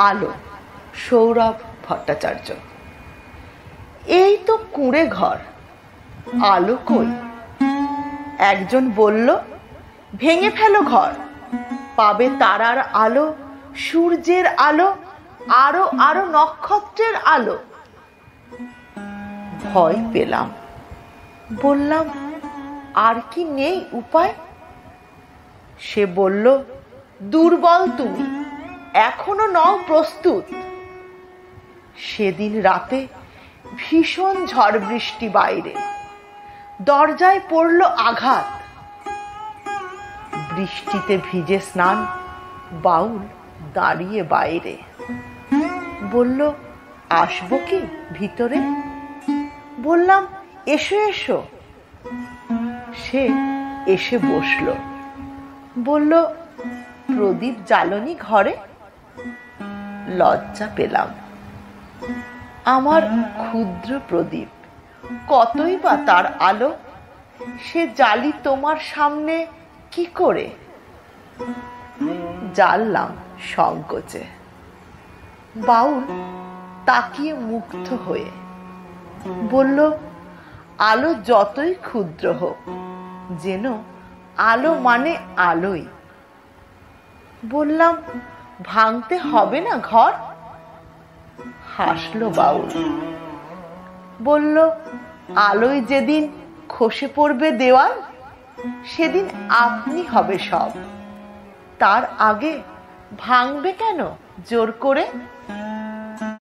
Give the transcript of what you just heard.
আলো, সৌরভ ভট্টাচার্য। এই তো কুঁড়ে ঘর, আলো কই? একজন বলল, ভেঙে ফেলো ঘর, পাবে তারার আলো, সূর্যের আলো, আরো আরো নক্ষত্রের আলো। ভয় পেলাম, বললাম, আর কি নেই উপায়? সে বলল, দুর্বল তুমি, এখনো নও প্রস্তুত। সেদিন রাতে ভীষণ ঝড় বৃষ্টি বাইরে, দরজায় পড়ল আঘাত। বৃষ্টিতে ভিজে স্নান, বাউল দাঁড়িয়ে বাইরে। বলল, আসবো কি ভিতরে? বললাম, এসো এসো। সে এসে বসল, বলল, প্রদীপ জ্বালনি ঘরে? লজ্জা পেলাম। আমার ক্ষুদ্র প্রদীপ, কতই বা তার আলো, সে জ্বালি তোমার সামনে কি করে? জ্বাললাম সংকোচে। বাউল তাকিয়ে মুগ্ধ হয়ে বলল, আলো যতই ক্ষুদ্র হোক, যেন আলো মানে আলোই। বললাম, ভাঙতে হবে না ঘর? হাসলো বাউল, বলল, আলোয় যেদিন খসে পড়বে দেওয়াল, সেদিন আপনি হবে সব, তার আগে ভাঙবে কেন জোর করে?